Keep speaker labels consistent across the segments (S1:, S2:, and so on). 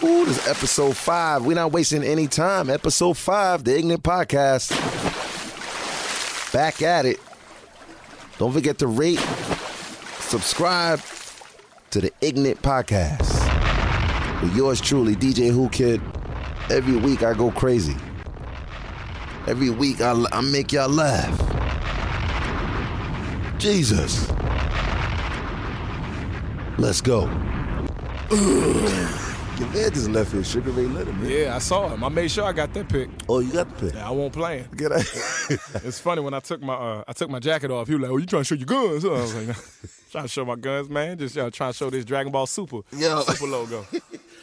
S1: Ooh, this is episode 5. We're not wasting any time. Episode 5, the iGnant Podcast. Back at it. Don't forget to rate, subscribe to the iGnant Podcast. With yours truly, DJ Whoo Kid. Every week I go crazy. Every week I make y'all laugh. Jesus. Let's go. Your man just left here. Sugar Ray let him, man.
S2: Yeah, I saw him. I made sure I got that pick.
S1: Oh, you got the pick?
S2: Yeah, I won't play.
S1: Get out.
S2: It's funny when I took my jacket off. He was like, "Oh, you trying to show your guns?" I was like, "Trying to show my guns, man. Just trying to show this Dragon Ball Super logo."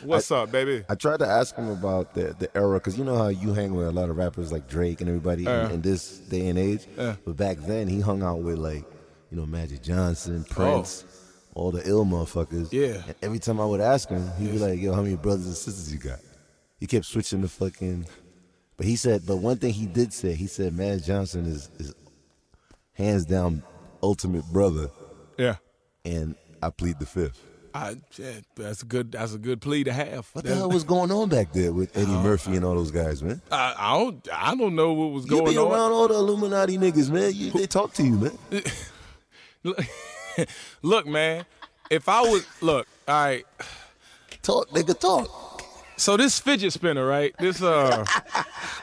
S2: What's up, baby?
S1: I tried to ask him about the era, because you know how you hang with a lot of rappers like Drake and everybody in this day and age. But back then, he hung out with Magic Johnson, Prince. All the ill motherfuckers. Yeah. And every time I would ask him, he'd be like, "Yo, how many brothers and sisters you got?" He kept switching the fucking. But one thing he did say, he said, Magic Johnson is hands down ultimate brother. Yeah. And I plead the fifth.
S2: That's a good plea to have.
S1: What the hell was going on back there with Eddie Murphy and all those guys, man?
S2: I don't know what was going on.
S1: You be around all the Illuminati niggas, man. They talk to you, man.
S2: Look, man, if I was, all right.
S1: Talk, nigga, talk.
S2: So this fidget spinner, right? This,
S1: you on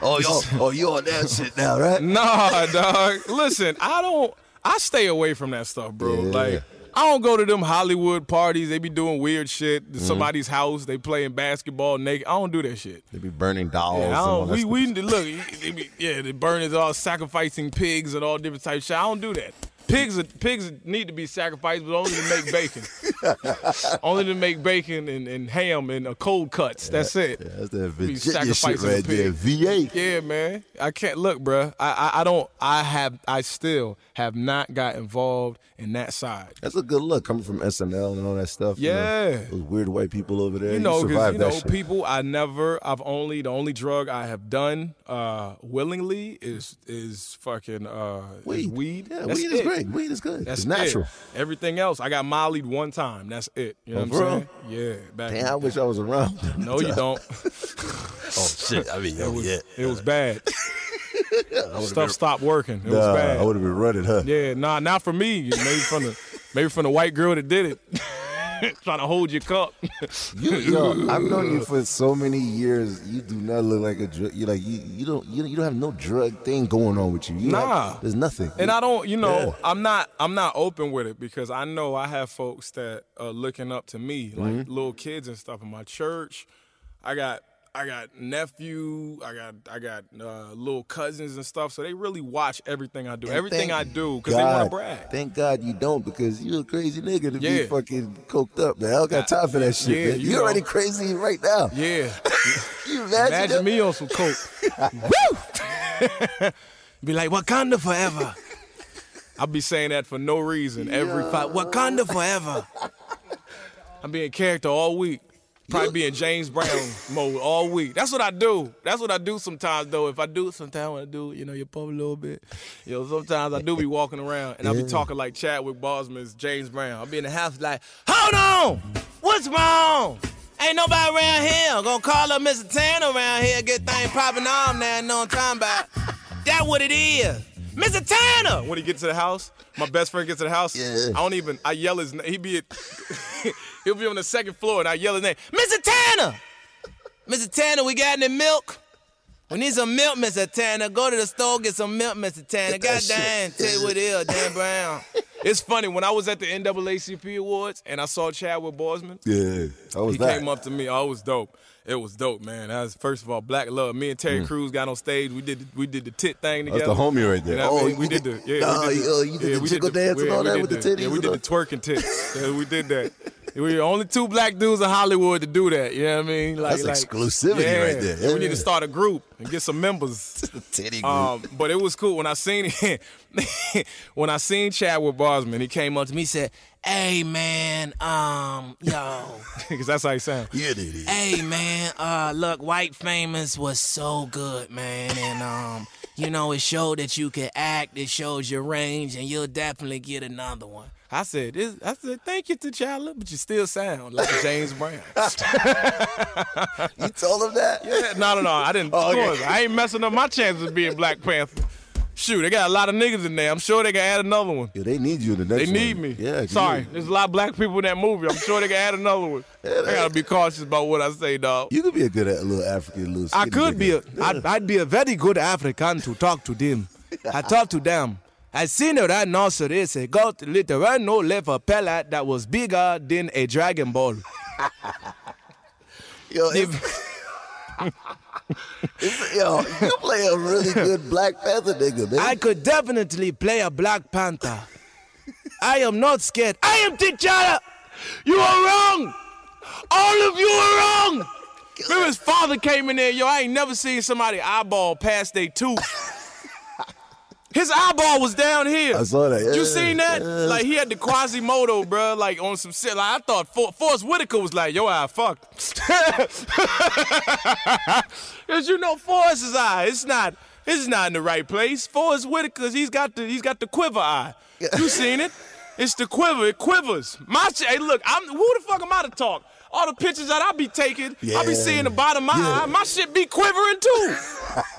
S1: that shit now, right?
S2: Nah, dog. Listen, I stay away from that stuff, bro. Yeah. I don't go to them Hollywood parties. They be doing weird shit. Somebody's house, they playing basketball naked. I don't do that shit.
S1: They be burning dolls.
S2: Yeah, they burning all sacrificing pigs and all different types of shit. I don't do that. Pigs need to be sacrificed, but only to make bacon. Only to make bacon and ham and cold cuts. That's it.
S1: Yeah, that's that Virginia shit right there. V8.
S2: Yeah, man. I can't look, bro. I still have not got involved in that side.
S1: That's a good look coming from SNL and all that stuff.
S2: Yeah.
S1: Those weird white people over there.
S2: You
S1: survived that shit.
S2: People the only drug I have done willingly is fucking weed.
S1: Yeah, weed is great. Weed is good.
S2: That's
S1: it's natural.
S2: Everything else, I got mollied one time. That's it. You know what I'm saying? Yeah.
S1: Damn, I wish I was around.
S2: No, you don't.
S1: Oh shit! I mean,
S2: it was bad. Stuff stopped working. It was bad.
S1: I would have been running, huh?
S2: Yeah, not for me. Maybe from the white girl that did it. Trying to hold your cup.
S1: I've known you for so many years. You do not look like a drug. You don't have no drug thing going on with you. There's nothing.
S2: And I don't. I'm not open with it, because I know I have folks that are looking up to me, like little kids and stuff in my church. I got nephew, I got little cousins and stuff, so they really watch everything I do. Everything I do, because they want to brag.
S1: Thank God you don't, because you're a crazy nigga to be fucking coked up, man. I don't got time for that shit, man. You're already crazy right now.
S2: Yeah.
S1: You
S2: imagine me on some coke. Woo! Be like, Wakanda forever. I'll be saying that for no reason. Every fight, Wakanda forever. I'm being character all week. Probably be in James Brown mode all week. That's what I do. That's what I do sometimes, though. Sometimes when I do, you pump a little bit. Sometimes I do be walking around and I'll be talking like Chadwick Boseman's James Brown. I'll be in the house like, hold on! What's wrong? Ain't nobody around here. Gonna call up Mr. Tanner around here, get things popping on now, know what I'm talking about. That's what it is. Mr. Tanner! When he gets to the house, my best friend gets to the house, I yell his name. He'll be on the second floor and I yell his name, Mr. Tanner! Mr. Tanner, we got any milk? We need some milk, Mr. Tanner. Go to the store, get some milk, Mr. Tanner. Goddamn, tell you what it is, Dan Brown. It's funny, when I was at the NAACP Awards and I saw Chadwick Boseman, he came up to me. Oh, it was dope. It was dope, man. That was, first of all, Black Love. Me and Terry Crews got on stage. We did the tit thing together.
S1: That's the homie right there.
S2: We did the
S1: jiggle dance and all that with the titties.
S2: Yeah, we did the twerking tits. Yeah, we did that. We were the only 2 black dudes in Hollywood to do that. You know what I mean?
S1: That's exclusivity right there.
S2: Yeah. We need to start a group and get some members.
S1: Titty group.
S2: But it was cool when I seen it. When I seen Chadwick Boseman, he came up to me and said, "Hey man, yo," because that's how he sound.
S1: Yeah, it is.
S2: "Hey man, look, White Famous was so good, man, and it showed that you could act. It shows your range, and you'll definitely get another one." I said, thank you, T'Challa, but you still sound like James Brown.
S1: You told him that?
S2: Yeah, no, I didn't. Oh, okay. I ain't messing up my chances of being Black Panther. Shoot, they got a lot of niggas in there. I'm sure they can add another one.
S1: Yeah, they need you in the next one.
S2: They need me.
S1: Yeah.
S2: Sorry, there's a lot of black people in that movie. I'm sure they can add another one. Yeah, I gotta be cautious about what I say, dog.
S1: You could be a good little African, little
S2: I could be I'd be a very good African to talk to them. I talk to them. I seen a rhinoceros, a goat, little rhino left a pellet that was bigger than a Dragon Ball.
S1: Yo, you play a really good Black Panther nigga, man.
S2: I could definitely play a Black Panther. I am not scared. I am T'Challa. You are wrong. All of you are wrong. Remember his father came in there, yo, I ain't never seen somebody eyeball past their tooth. His eyeball was down here.
S1: I saw that. Yeah,
S2: you seen that?
S1: Yeah.
S2: Like, he had the Quasimodo, bro, like, on some shit. Like, I thought Forrest Whitaker was like, yo, eye fucked. Because you know Forrest's eye, it's not in the right place. Forrest Whitaker, he's got the quiver eye. You seen it? It's the quiver. It quivers. My shit, hey, look, who the fuck am I to talk? All the pictures that I be taking, I be seeing the bottom of my eye. My shit be quivering too.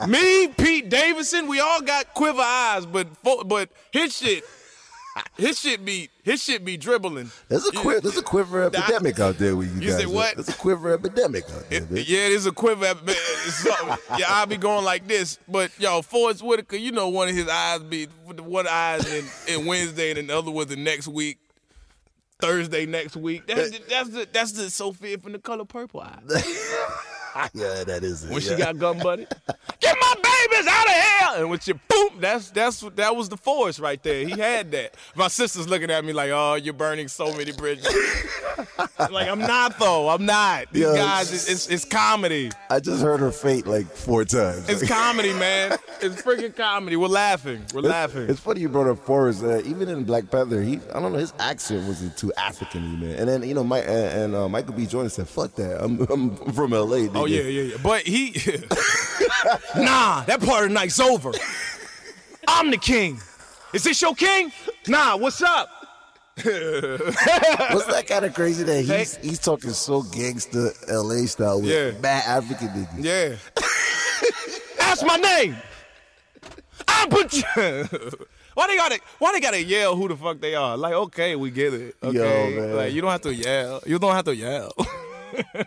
S2: Me, Pete Davidson, we all got quiver eyes, but his shit be dribbling.
S1: There's a quiver epidemic out there with you guys.
S2: You say what?
S1: There's a quiver epidemic out there, man.
S2: Yeah, there's a quiver epidemic. Yeah, I be going like this. But yo, Forrest Whitaker, you know, one of his eyes be one eye in Wednesday and the other was the next week. Thursday next week. That's the Sophia from The Color Purple eye.
S1: Yeah, that is it.
S2: When she got gun buddy. Get my babies out of here! And when she boom, that was the force right there. He had that. My sister's looking at me like, oh, you're burning so many bridges. Like, I'm not though. I'm not. These guys, it's comedy.
S1: I just heard her fate like 4 times.
S2: It's comedy, man. It's freaking comedy. We're laughing.
S1: It's funny you brought up Forrest. Even in Black Panther, I don't know, his accent wasn't too African, man. And then Michael B. Jordan said, "Fuck that. I'm from L.A." Nigga.
S2: Oh yeah. But he, nah, that part of the night's over. I'm the king. Is this your king? Nah, what's up?
S1: What's that kind of crazy that he's talking so gangster LA style with bad African niggas?
S2: Yeah. That's my name. I put you. Why they gotta yell who the fuck they are? Like, okay, we get it. Okay,
S1: yo, man.
S2: Like you don't have to yell.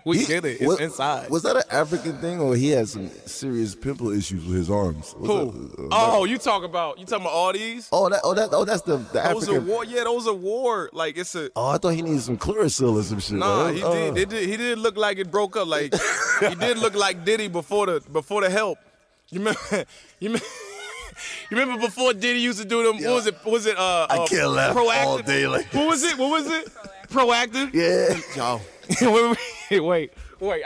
S2: We get it. It's inside.
S1: Was that an African thing, or he had some serious pimple issues with his arms?
S2: Who? You talking about all these?
S1: That's the African.
S2: Those are war. Yeah, those are war. Like it's a.
S1: Oh, I thought he needed some Chlorophyll or some shit.
S2: Nah, he did. He did look like it broke up. Like he did look like Diddy before the help. You remember before Diddy used to do them? Yo, what was it?
S1: I can't laugh
S2: Proactive?
S1: All day. Like
S2: what was it? Proactive?
S1: Yeah.
S2: Y'all. Wait.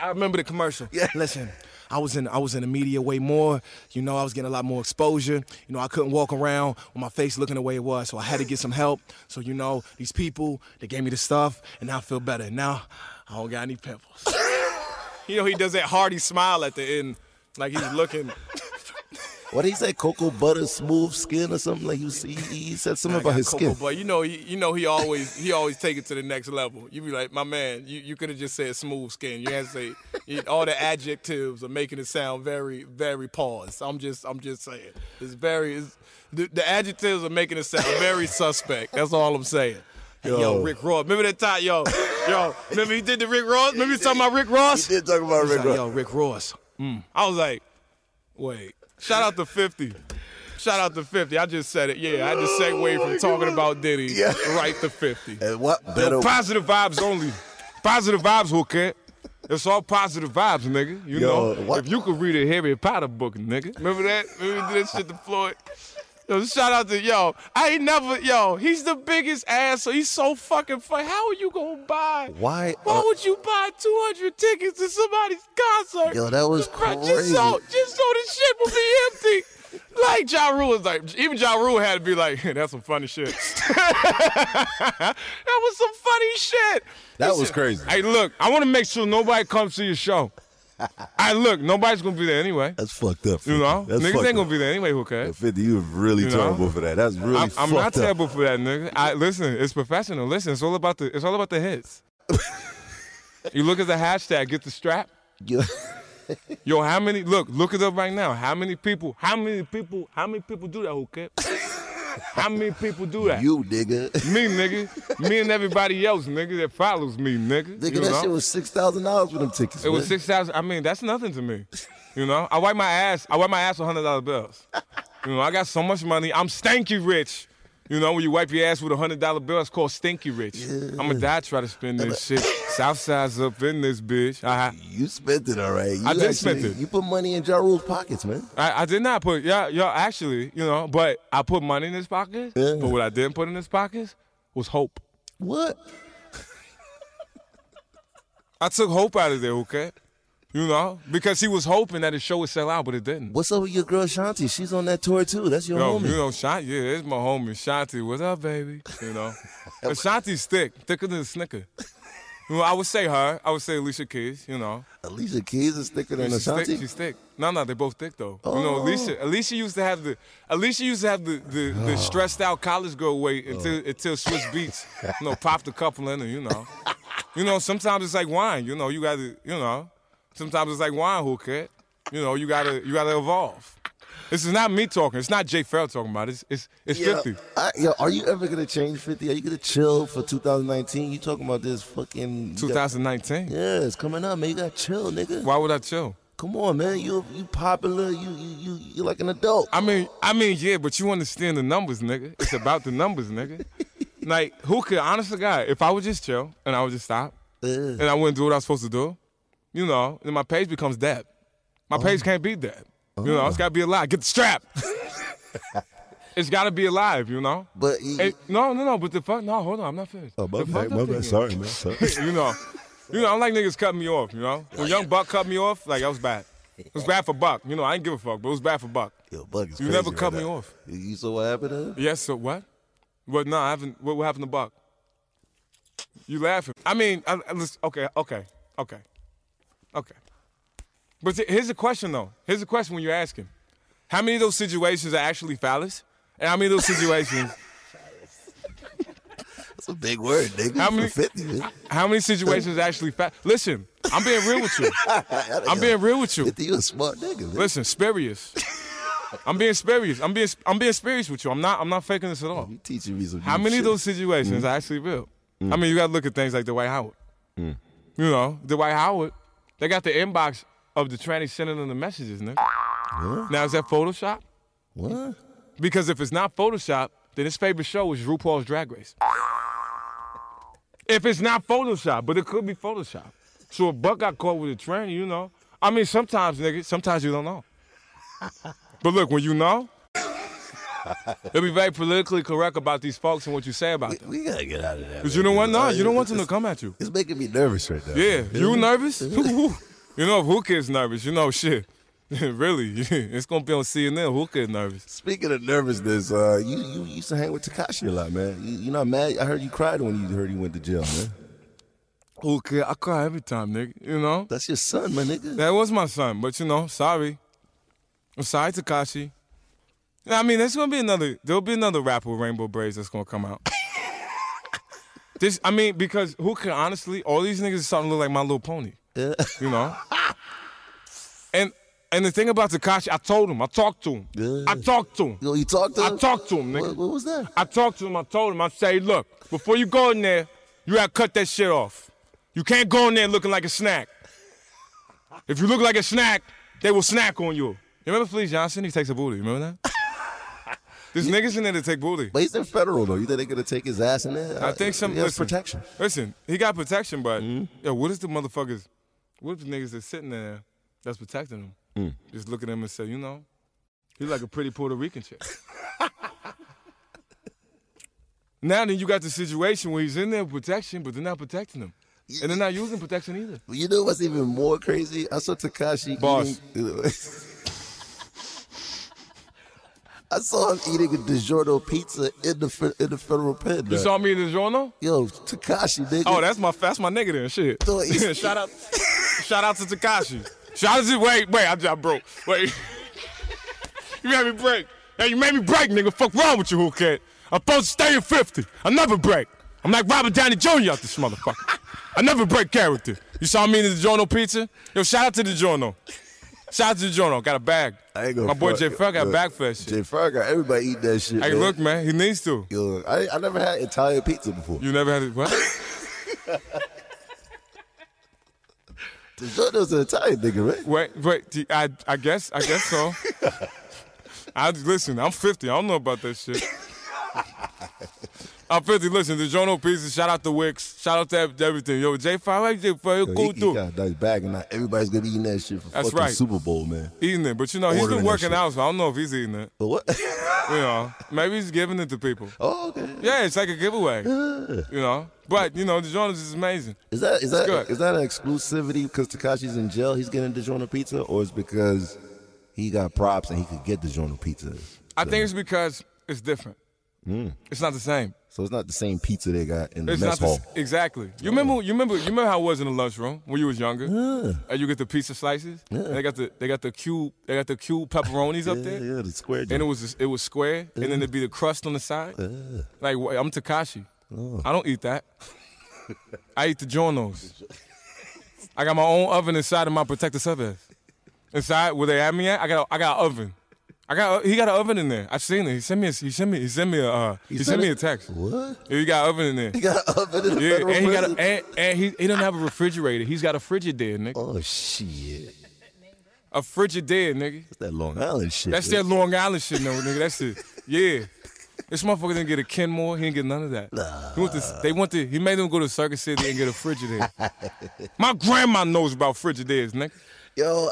S2: I remember the commercial.
S1: Yeah.
S2: Listen, I was in the media way more. You know, I was getting a lot more exposure. You know, I couldn't walk around with my face looking the way it was, so I had to get some help. So, you know, these people, they gave me the stuff, and now I feel better. Now I don't got any pimples. You know, he does that hearty smile at the end, like he's looking.
S1: What did he say? Cocoa butter, smooth skin, or something like he said something about his skin.
S2: But you know he always take it to the next level. You be like, my man, you could have just said smooth skin. You had to say all the adjectives are making it sound very, very paused. I'm just saying the adjectives are making it sound very suspect. That's all I'm saying. Yo, Rick Ross. Remember that time? Yo. Remember he did the Rick Ross? Remember he talking about Rick Ross?
S1: He did talk about Rick Ross.
S2: Yo, Rick Ross. I was like, wait. Shout out to 50. I just said it. Yeah, I just segued from talking about Diddy right to 50.
S1: And what better?
S2: Positive vibes only. Positive vibes, Whoo Kid. It's all positive vibes, nigga. You know, if you could read a Harry Potter book, nigga. Remember that? Remember we did that shit to Floyd? Yo, shout out to, he's the biggest ass, so he's so fucking funny. How are you gonna buy?
S1: Why
S2: would you buy 200 tickets to somebody's concert?
S1: Yo, that was crazy.
S2: Just so the shit would be empty. Like, Ja Rule was like, even Ja Rule had to be like, that's some funny shit. That was some funny shit.
S1: That was crazy.
S2: Hey, look, I want to make sure nobody comes to your show. Look, nobody's gonna be there anyway.
S1: That's fucked up. 50.
S2: You know,
S1: That's
S2: niggas ain't gonna be there anyway. Who cares?
S1: 50, you were really terrible for that. That's really.
S2: I'm not terrible for that, nigga. Listen, it's professional. Listen, it's all about the hits. You look at the hashtag, get the strap. Yo, how many? Look it up right now. How many people do that? Who cares? How many people do that?
S1: You, nigga.
S2: Me, nigga. Me and everybody else, nigga, that follows me, nigga.
S1: Nigga, that shit was $6,000 for them tickets.
S2: It was $6,000. I mean, that's nothing to me. You know, I wipe my ass with $100 bills. You know, I got so much money. I'm stanky rich. You know, when you wipe your ass with $100 bill, it's called stinky rich. Yeah. I'ma die try to spend this shit. Southside's up in this bitch.
S1: You spent it all right.
S2: I did spend it.
S1: You put money in Ja Rule's pockets, man.
S2: I did not put, actually, you know, but I put money in his pockets. Yeah. But what I didn't put in his pockets was hope.
S1: What?
S2: I took hope out of there, okay? You know, because he was hoping that his show would sell out, but it didn't.
S1: What's up with your girl Shanti? She's on that tour too. That's your homie.
S2: You know, Shanti, yeah, it's my homie. Shanti, what's up, baby? You know, but Shanti's thicker than a Snicker. You know, I would say her. I would say Alicia Keys. You know,
S1: Alicia Keys is thicker than Ashanti.
S2: She's thick. No, they both thick though. Oh. You know, Alicia used to have the stressed out college girl weight until Swiss Beats, you know, popped a couple in her. You know, sometimes it's like wine. You know, you got to, you know. Sometimes it's like wine, Whoo Kid. You know, you gotta evolve. This is not me talking. It's not Jay Pharoah talking about it. It's 50.
S1: Are you ever gonna change 50? Are you gonna chill for 2019? You talking about this fucking
S2: 2019?
S1: Yeah, it's coming up, man. You gotta chill, nigga.
S2: Why would I chill?
S1: Come on, man. You popular. You like an adult.
S2: I mean, yeah, but you understand the numbers, nigga. It's about the numbers, nigga. Like, Whoo Kid, honest to God, if I would just chill and I would just stop and I wouldn't do what I was supposed to do, you know, then my page becomes dead. My page can't be dead. You know, it's got to be alive. Get the strap. It's got to be alive, you know?
S1: But
S2: no, but the fuck, no, hold on, I'm not finished.
S1: Oh, my bad. Sorry, man. Sorry.
S2: you know, I'm like niggas cutting me off, you know? When Young Buck cut me off, like, that was bad. It was bad for Buck. You know, I didn't give a fuck, but it was bad for Buck.
S1: Yo, Buck is crazy.
S2: You never cut me off.
S1: You saw what happened to him?
S2: Yes, so what? What? No, I haven't. What happened to Buck? You laughing. I mean, okay. But here's a question, though. Here's a question when you're asking. How many of those situations are actually phallus? And how many of those situations...
S1: That's a big word, nigga.
S2: How many situations are actually phallus? Listen, I'm being real with you. I'm being real with you.
S1: 50, you a smart nigga, man.
S2: Listen, spurious. I'm being spurious. I'm being spurious with you. I'm not faking this at all.
S1: You teaching me some
S2: How many of those situations are actually real? I mean, you got to look at things like Dwight Howard. You know, Dwight Howard, they got the inbox of the tranny sending them the messages, nigga.
S1: What?
S2: Now, is that Photoshop?
S1: What?
S2: Because if it's not Photoshop, then his favorite show is RuPaul's Drag Race. If it's not Photoshop, but it could be Photoshop. So if Buck got caught with a tranny, you know. I mean, sometimes, nigga, sometimes you don't know. But look, when you know, you'll be very politically correct about these folks and what you say about them.
S1: We gotta get out of that.
S2: Because you don't want you don't want them to come at you.
S1: It's making me nervous right now.
S2: Yeah, you nervous? You know, if Whoo Kid's nervous, you know, shit. Really, it's gonna be on CNN. Whoo Kid nervous.
S1: Speaking of nervousness, you used to hang with Tekashi a lot, man. You not mad? I heard you cried when you heard he went to jail, man.
S2: Whoo Kid, I cry every time, nigga. You know.
S1: That's your son, my nigga.
S2: That was my son, but you know, sorry. I'm sorry, Tekashi. I mean, there'll be another rapper with rainbow braids that's gonna come out. Because Whoo Kid, honestly, all these niggas are starting to look like My Little Pony. Yeah. You know? And the thing about Tekashi, I talked to him.
S1: Yeah.
S2: I talked to him.
S1: Yo, you talked to him?
S2: I talked to him, nigga.
S1: What was that?
S2: I talked to him, I told him, I say, look, before you go in there, you gotta cut that shit off. You can't go in there looking like a snack. If you look like a snack, they will snack on you. You remember Felice Johnson? He takes a booty. You remember that? There's niggas in there that take booty.
S1: But he's in federal, though. You think they're going to take his ass in there?
S2: I think some...
S1: He has protection.
S2: Listen, he got protection, but... Yo, what if the niggas that's sitting there that's protecting him just look at him and say, you know, he's like a pretty Puerto Rican chick. Now then you got the situation where he's in there with protection, but they're not protecting him. And they're not using protection either.
S1: You know what's even more crazy? I saw Tekashi eating... I saw him eating a DiGiorno pizza in the federal pen.
S2: You saw me in DiGiorno?
S1: Yo, Tekashi, nigga.
S2: Oh, that's my nigga then. Shit.
S1: So
S2: shout out to Tekashi. Shout out to wait, I broke. Wait. You made me break. Hey, you made me break, nigga. Fuck wrong with you, Whoo Kid? I'm supposed to stay at 50. I never break. I'm like Robert Downey Jr. out this motherfucker. I never break character. You saw me in the DiGiorno pizza? Yo, shout out to DiGiorno. Shout out to DiGiorno. Got a bag. My boy Jay Pharoah got a bag for that shit.
S1: Jay Pharoah got everybody eat that shit.
S2: Hey,
S1: man.
S2: Look, man, he needs to.
S1: Yo, I never had Italian pizza before.
S2: You never had it? What?
S1: DiGiorno's an Italian nigga, right?
S2: Wait. I guess so. Listen, I'm 50. I don't know about that shit. I'm 50. Listen, DiGiorno pizza. Shout out to Wicks. Shout out to everything. Yo, Jay Pharoah, cool dude.
S1: He got a nice bag, and not everybody's gonna be eating that shit for fucking Super Bowl, man.
S2: Eating it, but you know he's been working out, so I don't know if he's eating it.
S1: But what?
S2: You know, maybe he's giving it to people.
S1: Oh, okay.
S2: Yeah, it's like a giveaway. You know, but you know, DiGiorno's is amazing.
S1: Is that an exclusivity because Tekashi's in jail? He's getting DiGiorno pizza, or is it because he got props and he could get DiGiorno pizza?
S2: I think it's because it's different. It's not the same.
S1: So it's not the same pizza they got in the mess hall.
S2: Exactly. You remember how it was in the lunchroom when you was younger? And you get the pizza slices. And they got the cube pepperonis up there.
S1: Yeah, the square.
S2: And it was square, and then there'd be the crust on the side. Like I'm Tekashi. I don't eat that. I eat the Giornos. I got my own oven inside of my protective surface. Inside where they have me at, I got an oven. He got an oven in there. I've seen it. He sent me a text.
S1: What?
S2: Yeah, he got an oven in there.
S1: He got an oven in there.
S2: Yeah, and he doesn't have a refrigerator. He's got a Frigidaire, nigga.
S1: Oh shit.
S2: A Frigidaire, nigga.
S1: That's that Long Island shit.
S2: That's that Long Island shit, no, nigga. That's it. Yeah. This motherfucker didn't get a Kenmore. He didn't get none of that. Nah. He made them go to Circuit City and get a Frigidaire. My grandma knows about Frigidaires, nigga.
S1: Yo,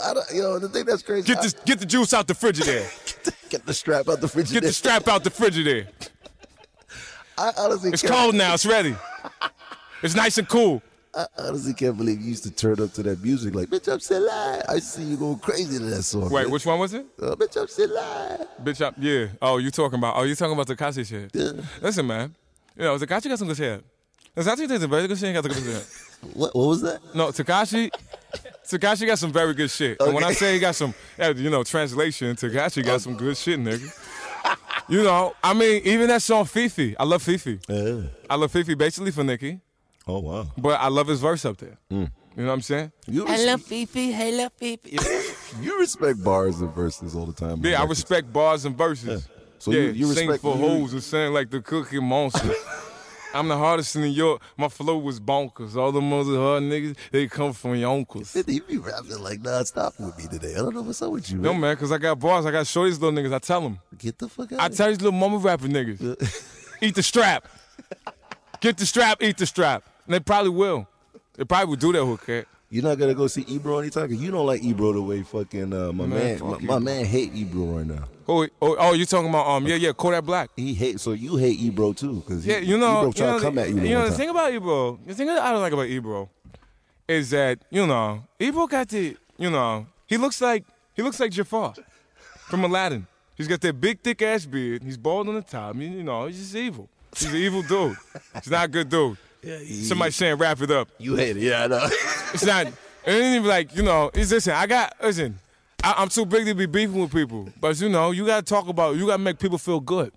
S1: the thing that's crazy.
S2: Get the juice out the Frigidaire.
S1: Get the strap out the Frigidaire.
S2: Get the strap out the Frigidaire.
S1: I honestly
S2: It's cold now. It's ready. It's nice and cool.
S1: I honestly can't believe you used to turn up to that music like, bitch, I'm still alive. I see you going crazy to that song.
S2: Wait,
S1: man.
S2: which one was it?
S1: Bitch, I'm still alive.
S2: Bitch, yeah. Oh, you talking about Tekashi shit.
S1: Yeah.
S2: Listen, man. You know, Tekashi got some good shit. Tekashi did some very good shit. Got some good shit.
S1: What was that?
S2: No, Tekashi got some very good shit. Okay. And when I say he got some, translation, Tekashi got some good shit, nigga. You know, I mean, even that song Fifi. I love Fifi.
S1: Yeah.
S2: I love Fifi basically for Nicki.
S1: Oh, wow.
S2: But I love his verse up there. You know what I'm saying?
S1: I love Fifi. You respect bars and verses all the time.
S2: Yeah, I respect bars and verses.
S1: Yeah. So
S2: you
S1: respect
S2: sing for hoes and sing like the Cookie Monster. I'm the hardest in New York. My flow was bonkers. All the other hard niggas, they come from yonkers.
S1: He be rapping like non-stop with me today. I don't know what's up with you, man.
S2: No, man, because I got bars. I got to show these little niggas. I tell them.
S1: Get the fuck out
S2: I tell these little mama rapper niggas. Eat the strap. Get the strap, eat the strap. And they probably will. They probably will do that, Whoo Kid.
S1: You're not gonna go see Ebro anytime? Cause you don't like Ebro the way fucking my man hate Ebro right now.
S2: Oh, you talking about Kodak Black?
S1: He hates, so you hate Ebro too, cause
S2: Ebro
S1: trying to come at you.
S2: The thing about Ebro, the thing I don't like about Ebro, is that Ebro got the he looks like Jafar from Aladdin. He's got that big thick ass beard. He's bald on the top. He's just evil. He's an evil dude. He's not a good dude.
S1: Yeah,
S2: Somebody saying wrap it up.
S1: You hate it, yeah, I know.
S2: It's not. And then like I'm too big to be beefing with people. But you gotta talk about. You gotta make people feel good.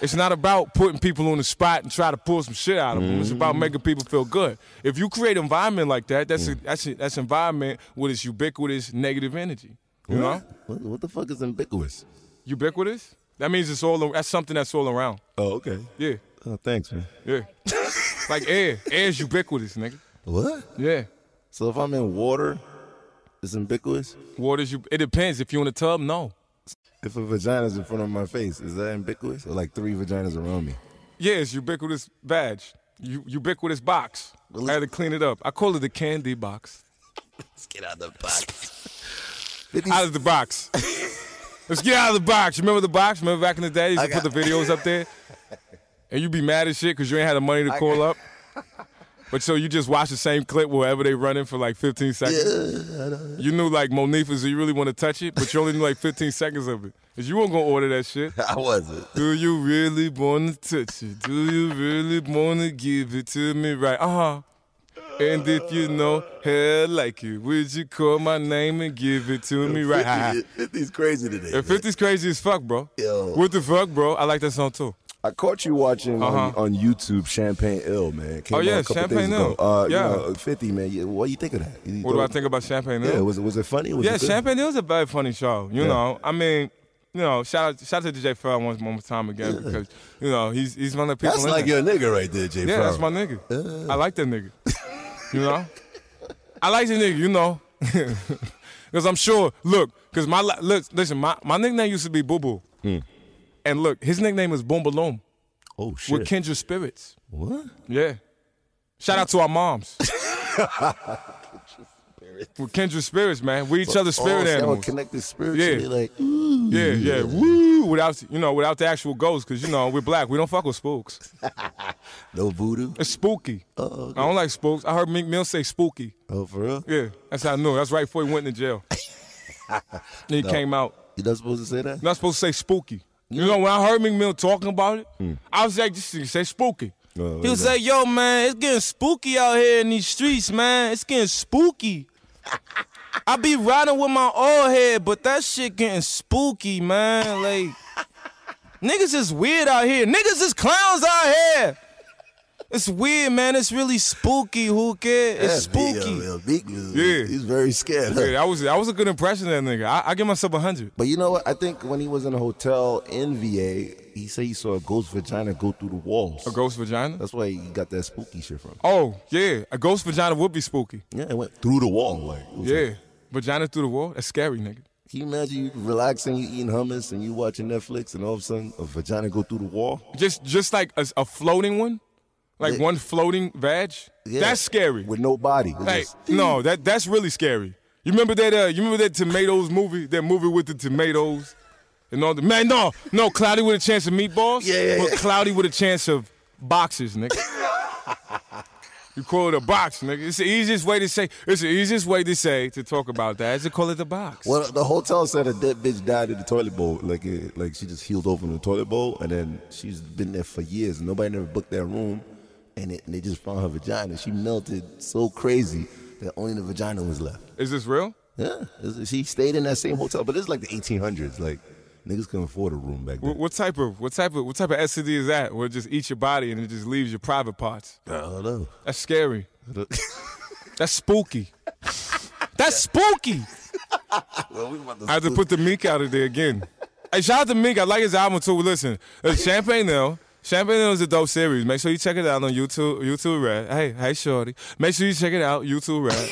S2: It's not about putting people on the spot and try to pull some shit out of them. It's about making people feel good. If you create an environment like that, that's an environment with its ubiquitous negative energy. You know?
S1: What the fuck is ubiquitous?
S2: Ubiquitous? That means that's something that's all around.
S1: Oh, okay.
S2: Yeah.
S1: Oh, thanks, man.
S2: Yeah. Like air. Air is ubiquitous, nigga.
S1: What?
S2: Yeah.
S1: So if I'm in water, it's ubiquitous?
S2: It depends. If you're in a tub, no.
S1: If a vagina's in front of my face, is that ubiquitous? Or like 3 vaginas around me?
S2: Yeah, it's ubiquitous badge. Ubiquitous box. I had to clean it up. I call it the candy box.
S1: Let's get out of the box.
S2: Out of the box. Let's get out of the box. You remember the box? Remember back in the day, you used to put the videos up there? And you be mad as shit because you ain't had the money to call up. But so you just watch the same clip wherever they running for like 15 seconds. Yeah, I know. You knew like Monifa, so you really want to touch it, but you only knew like 15 seconds of it. Because you weren't going to order that shit.
S1: I wasn't.
S2: Do you really want to touch it? Do you really want to give it to me right? And if you know hell like you, would you call my name and give it to me right?
S1: 50's crazy today.
S2: Yeah, 50's crazy as fuck, bro.
S1: Yo.
S2: What the fuck, bro? I like that song too.
S1: I caught you watching on YouTube Champaign Ill, man. Came
S2: yeah,
S1: out a couple
S2: Champaign
S1: days
S2: Ill.
S1: ago.
S2: Yeah.
S1: You know, 50, man. What do you think of that?
S2: What do I think about Champaign Ill?
S1: Yeah, was it funny? Was it good?
S2: Champaign Ill is a very funny show. You know, I mean, you know, shout out to Jay Pharoah one more time again because you know he's one of the people.
S1: That's like your nigga right there, Jay Pharoah.
S2: Yeah, that's my nigga. I like that nigga. You know, I like the nigga. You know, because I'm sure. Look, because listen, my nickname used to be Boo Boo, and look, his nickname is Boom Balloon.
S1: Oh shit!
S2: With kindred spirits.
S1: What?
S2: Yeah. Shout out to our moms. With kindred spirits, man. We each other's spirit animals.
S1: Connected spiritually, like
S2: yeah, woo, without the actual ghosts, because you know we're black. We don't fuck with spooks.
S1: No voodoo.
S2: It's spooky.
S1: Okay.
S2: I don't like spooks. I heard Meek Mill say spooky.
S1: Oh, for real?
S2: Yeah, that's how I knew. That's right before he went into jail. He came out.
S1: You're not supposed to say that?
S2: Not supposed to say spooky. You know, when I heard Meek Mill talking about it, I was like, this nigga say spooky. He was like, yo, man, it's getting spooky out here in these streets, man. It's getting spooky. I be riding with my old head, but that shit getting spooky, man. Like, niggas is weird out here. Niggas is clowns out here. It's weird, man. It's really spooky, Whoo Kid. It's spooky.
S1: He's very scared. Huh?
S2: Yeah, I was a good impression of that nigga. I give myself 100.
S1: But you know what? I think when he was in a hotel in VA, he said he saw a ghost vagina go through the walls.
S2: A ghost vagina?
S1: That's why he got that spooky shit from.
S2: Oh, yeah. A ghost vagina would be spooky.
S1: Yeah, it went through the wall. Like,
S2: yeah. Vagina through the wall? That's scary, nigga.
S1: Can you imagine you relaxing, you eating hummus, and you watching Netflix, and all of a sudden a vagina go through the wall?
S2: Just like a floating one? Like one floating vag? Yeah. That's scary.
S1: With no body.
S2: Like, no, that's really scary. You remember that Tomatoes movie? That movie with the tomatoes? And all the man, no, Cloudy with a chance of meatballs?
S1: Yeah.
S2: But Cloudy with a chance of boxes, nigga. You call it a box, nigga. It's the easiest way to say. It's the easiest way to say to talk about that is to call it a box.
S1: Well, the hotel said a dead bitch died in the toilet bowl. Like she just healed over in the toilet bowl, and then she's been there for years, and nobody never booked that room, and they just found her vagina. She melted so crazy that only the vagina was left.
S2: Is this real?
S1: Yeah, she stayed in that same hotel, but it's like the 1800s. Like niggas couldn't afford a room back then.
S2: What type of STD is that? Where it just eats your body and it just leaves your private parts?
S1: I don't know.
S2: That's scary. That's spooky. That's spooky.
S1: Well,
S2: I have to put the Meek out of there again. Hey, shout out to Meek. I like his album too. Listen, Champaign Ill. Champaign Ill is a dope series. Make sure you check it out on YouTube Red. Hey, shorty. Make sure you check it out, YouTube Red.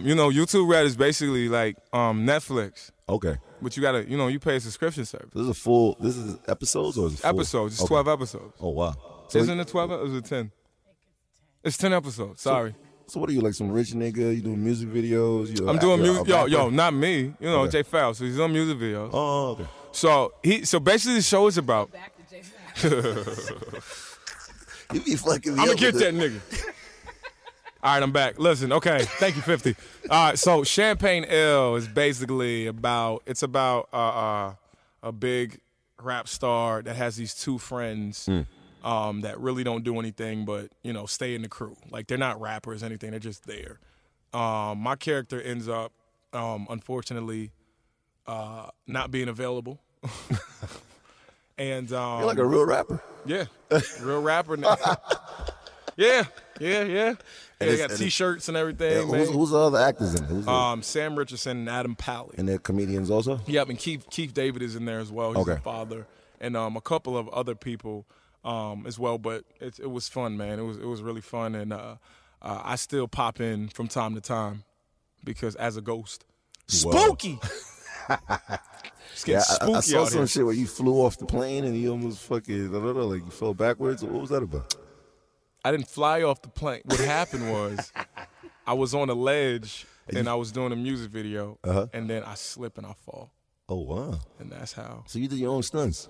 S2: You know, YouTube Red is basically like Netflix.
S1: Okay.
S2: But you gotta, you pay a subscription service.
S1: This is episodes or is it full?
S2: Episodes. It's 12 episodes.
S1: Oh, wow.
S2: So isn't it 12 or is it 10? It's 10 episodes. Sorry.
S1: So what are you, like some rich nigga? You doing music videos?
S2: I'm doing music. Yo, not me. You know, Jay Pharoah. So he's on music videos.
S1: Oh, okay.
S2: So basically the show is about.
S1: You be fucking me
S2: I'm
S1: up.
S2: gonna get that nigga. All right, I'm back. Listen, okay, thank you, 50. All right, so Champaign Ill is basically about a big rap star that has these two friends that really don't do anything but, stay in the crew. Like, they're not rappers or anything, they're just there. My character ends up, unfortunately, not being available. And
S1: you're like a real rapper.
S2: Yeah, real rapper. Yeah. They got T-shirts and everything.
S1: Yeah, who's the other actors in it?
S2: Sam Richardson and Adam Pally.
S1: And they're comedians also?
S2: Yep, and Keith David is in there as well. He's the father. And a couple of other people as well. But it was fun, man. It was really fun. And I still pop in from time to time because as a ghost. Spooky!
S1: I saw some shit where you flew off the plane and you almost fucking, like you fell backwards. What was that about?
S2: I didn't fly off the plane. What happened was I was on a ledge and I was doing a music video and then I slip and I fall.
S1: Oh, wow.
S2: And that's how.
S1: So you did your own stunts?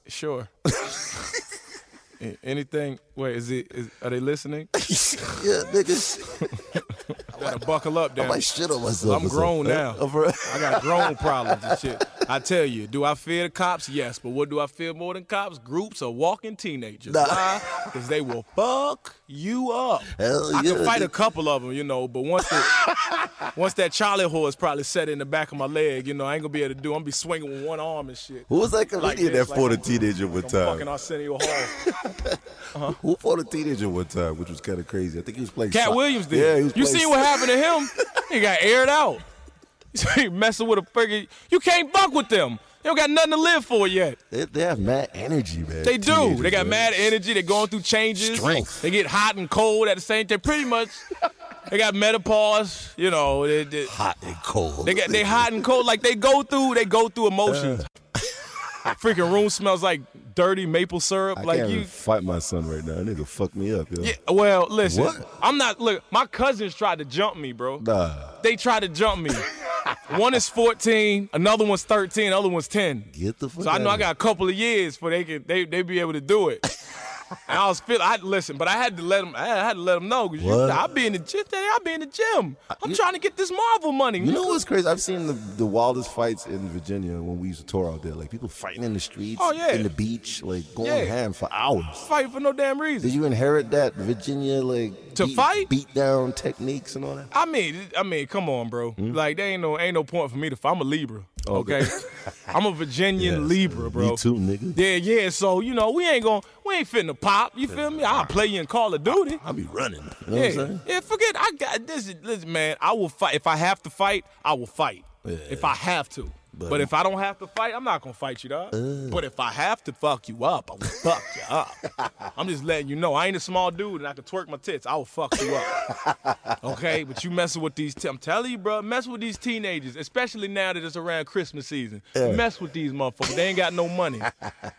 S2: Sure. Anything? Wait, are they listening?
S1: Yeah, niggas.
S2: I want to buckle up, damn.
S1: I might shit on myself.
S2: I'm grown now. I got grown problems and shit. I tell you, do I fear the cops? Yes, but what do I fear more than cops? Groups of walking teenagers. Why? Because they will fuck you up. I can fight a couple of them, you know, but once that Charlie horse probably set in the back of my leg, you know, I ain't gonna be able to do. I'm gonna be swinging with one arm and shit.
S1: Who was that comedian that fought a teenager one time?
S2: Fucking Arsenio Hall.
S1: Who fought a teenager one time, which was kind of crazy? I think he was playing.
S2: Cat Williams did.
S1: Yeah, he was.
S2: You seen what happened to him? He got aired out. He messing with a friggin'. You can't fuck with them. They don't got nothing to live for yet.
S1: They have mad energy, man.
S2: They do. They got mad energy. They're going through changes.
S1: Strength.
S2: They get hot and cold at the same time. Pretty much, they got menopause. You know,
S1: hot and cold.
S2: They hot and cold. Like they go through emotions. Freaking room smells like dirty maple syrup.
S1: I
S2: like
S1: can't
S2: you
S1: even fight my son right now. That nigga fuck me up, yo.
S2: Yeah. Well, listen.
S1: What?
S2: I'm not. Look, my cousins tried to jump me, bro.
S1: Nah.
S2: They tried to jump me. One is 14, another one's 13, the other one's 10.
S1: Get the fuck
S2: So I know
S1: out
S2: I got a couple of years before they be able to do it. And I was listen, but I had to let them know because I be in the gym. I be in the gym. I'm trying to get this Marvel money.
S1: You know what's crazy? I've seen the wildest fights in Virginia when we used to tour out there. Like people fighting in the streets, in the beach, like going ham for hours.
S2: Fighting for no damn reason.
S1: Did you inherit that Virginia beat down techniques and all that?
S2: I mean, come on, bro. Like there ain't no point for me to fight. I'm a Libra. Okay, I'm a Virginian Libra, bro.
S1: Me too, nigga.
S2: Yeah. So you know we ain't finna pop. You feel me? I'll play you in Call of Duty.
S1: I'll be running. You know what I'm saying?
S2: Yeah. Forget. I got this. Listen, man. I will fight if I have to fight. I will fight if I have to. But if I don't have to fight, I'm not gonna fight you, dog. But if I have to fuck you up, I will fuck you up. I'm just letting you know, I ain't a small dude and I can twerk my tits. I will fuck you up. Okay? But you messing with these, I'm telling you, bro, mess with these teenagers, especially now that it's around Christmas season. Mess with these motherfuckers. They ain't got no money.